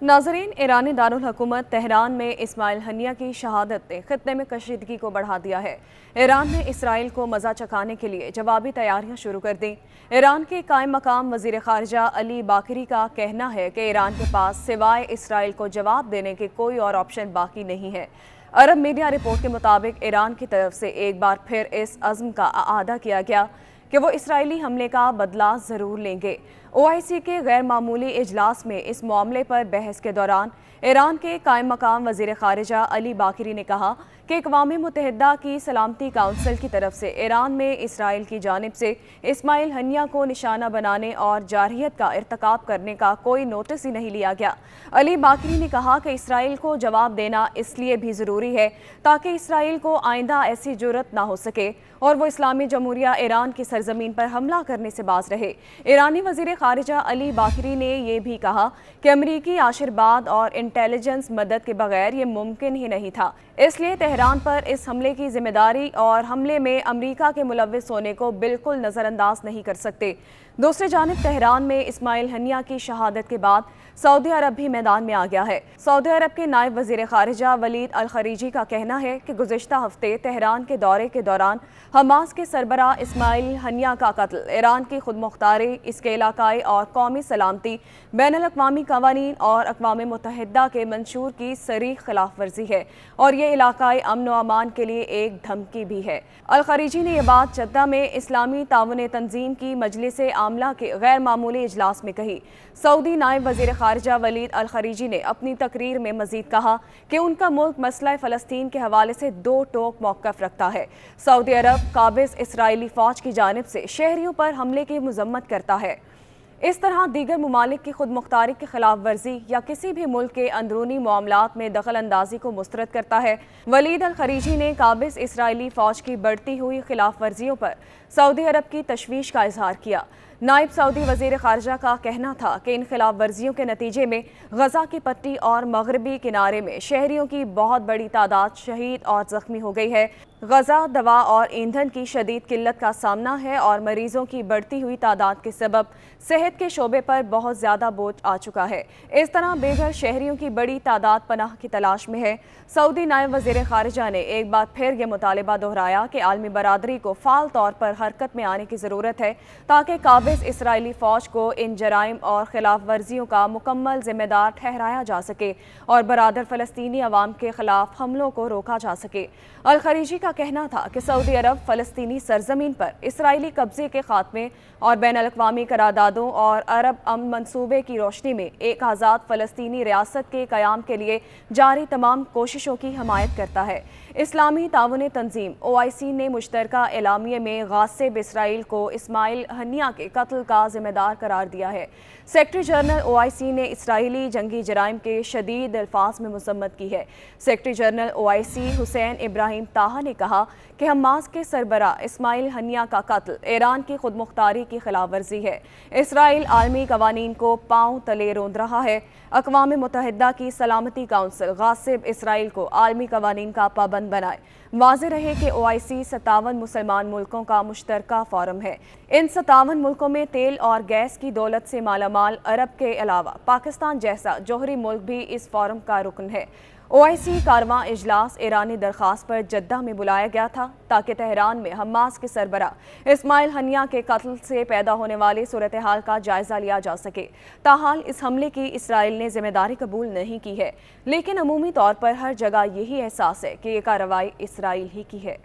नाजरीन, ईरानी दारुल हुकूमत तेहरान में इस्माइल हनिया की शहादत ने खित्ते में कशीदगी को बढ़ा दिया है। ईरान ने इसराइल को मजा चखाने के लिए जवाबी तैयारियां शुरू कर दी। ईरान के कायम मकाम वजीर खारजा अली बाकरी का कहना है कि ईरान के पास सिवाय इसराइल को जवाब देने के कोई और ऑप्शन बाकी नहीं है। अरब मीडिया रिपोर्ट के मुताबिक ईरान की तरफ से एक बार फिर इस अज़्म का आदा किया गया कि वो इसराइली हमले का बदला ज़रूर लेंगे। OIC के गैर मामूली इजलास में इस मामले पर बहस के दौरान ईरान के कायम मकाम वज़ीर ख़ारिजा अली बाकरी ने कहा कि अक़वाम मुत्तहिदा की सलामती काउंसिल की तरफ से ईरान में इसराइल की जानिब से इस्माइल हनिया को निशाना बनाने और जारहियत का इर्तकाब करने का कोई नोटिस ही नहीं लिया गया। अली बाकरी ने कहा कि इसराइल को जवाब देना इसलिए भी ज़रूरी है ताकि इसराइल को आइंदा ऐसी जुर्रत ना हो सके और वो इस्लामी जमहूरिया ईरान की सरजमीन पर हमला करने से बाज रहे। ईरानी वज़ीर खारिजा अली बाकरी ने यह भी कहा कि अमरीकी आशीर्वाद और इंटेलिजेंस मदद के बगैर ये मुमकिन ही नहीं था, इसलिए तेहरान पर इस हमले की जिम्मेदारी और हमले में अमरीका के मुलव्विस होने को बिल्कुल नज़रअंदाज नहीं कर सकते। दूसरी जानिब तेहरान में इस्माइल हनिया की शहादत के बाद सऊदी अरब भी मैदान में आ गया है। सऊदी अरब के नायब वज़ीर खारिजा वलीद अल खरीजी का कहना है कि गुज़िश्ता हफ्ते तेहरान के दौरे के दौरान हमास के सरबराह इस्माइल हनिया का कत्ल ईरान की खुदमुख्तारी, इसके इलाकाई और कौमी सलामती, बैनुल अक़वामी क़वानीन और अक़वाम मुत्तहिदा के मंशूर की सरीह खिलाफ वर्जी है और ये इलाकाई अमन व अमान के लिए एक धमकी भी है। अल खरीजी ने यह बात जद्दा में इस्लामी ताउन तंजीम की मजलिस आमला के गैर मामूली इजलास में कही। सऊदी नायब वज़ीर खारिजा वलीद अल खरीजी ने अपनी तकरीर में मजीद कहा कि उनका मुल्क मसला फ़लस्तीन के हवाले से दो टोक मौक़िफ़ रखता है। सऊदी अरब काबिज़ इसराइली फ़ौज की जानिब से शहरियों पर हमले की मज़म्मत करता है। इस तरह दीगर ममालिक की खुद मुख्तारी की खिलाफ वर्जी या किसी भी मुल्क के अंदरूनी मामलात में दखल अंदाजी को मुस्तरद करता है। वलीद अल खरीजी ने काबिज़ इसराइली फ़ौज की बढ़ती हुई खिलाफ वर्जियों पर सऊदी अरब की तशवीश का इजहार किया। नायब सऊदी वज़ीर ख़ारिजा का कहना था कि इन खिलाफ वर्जियों के नतीजे में गज़ा की पट्टी और मगरबी किनारे में शहरियों की बहुत बड़ी तादाद शहीद और ज़ख्मी हो गई है। गज़ा दवा और ईंधन की शदीद किल्लत का सामना है और मरीजों की बढ़ती हुई तादाद के सबब सेहत के शोबे पर बहुत ज़्यादा बोझ आ चुका है। इस तरह बेघर शहरियों की बड़ी तादाद पनाह की तलाश में है। सऊदी नायब वज़ीर ख़ारिजा ने एक बार फिर यह मुतालिबा दोहराया कि आलमी बरादरी को फ़ाल तौर पर हरकत में आने की ज़रूरत है ताकि काबिज़ इसराइली फ़ौज को इन जराइम और खिलाफ वर्जियों का मुकम्मल ज़िम्मेदार ठहराया जा सके और बरादर फ़लस्तीनी अवाम के खिलाफ हमलों को रोका जा सके। अल खरीजी का कहना था कि सऊदी अरब फ़लस्तीनी सरजमीन पर इसराइली कब्जे के खात्मे और बैनुल अक़वामी करारदादों और अरब अमन मंसूबे की रोशनी में एक आज़ाद फ़लस्तीनी रियासत के क़याम के लिए जारी तमाम कोशिशों की हमायत करता है। इस्लामी ताउन तंजीम OIC ने मुश्तरका एलामिये में गासिब इसराइल को इस्माइल हनिया के कत्ल का ज़िम्मेदार करार दिया है। सेक्रेटरी जनरल OIC ने इसराइली जंगी जराइम के शदीद अल्फाज में मज़म्मत की है। Secretary general OIC Hussain Ibrahim ताहा ने कहा कि हमास के सरबराह इस्माइल हनिया का कत्ल ईरान की खुदमुख्तारी की खिलाफ वर्जी है। इसराइल आलमी कवानीन को पांव तले रौंद रहा है। अक़वाम मुत्तहिदा की सलामती काउंसिल गासिब इसराइल को आलमी कवानीन का पाबंद बनाए। वाज़ेह रहे कि OIC 57 मुसलमान मुल्कों का मुश्तरका फोरम है। इन 57 मुल्कों में तेल और गैस की दौलत से मालामाल अरब के अलावा पाकिस्तान जैसा जोहरी मुल्क भी इस फोरम का रुकन है। OIC कारवां इजलास ईरानी दरख्वास्त पर जद्दा में बुलाया गया था ताकि तेहरान में हमास के सरबराह इस्माइल हनिया के कत्ल से पैदा होने वाली सूरत हाल का जायजा लिया जा सके। ताहाल इस हमले की इसराइल ने जिम्मेदारी कबूल नहीं की है, लेकिन अमूमी तौर पर हर जगह यही एहसास है कि ये कार्रवाई इसराइल ही की है।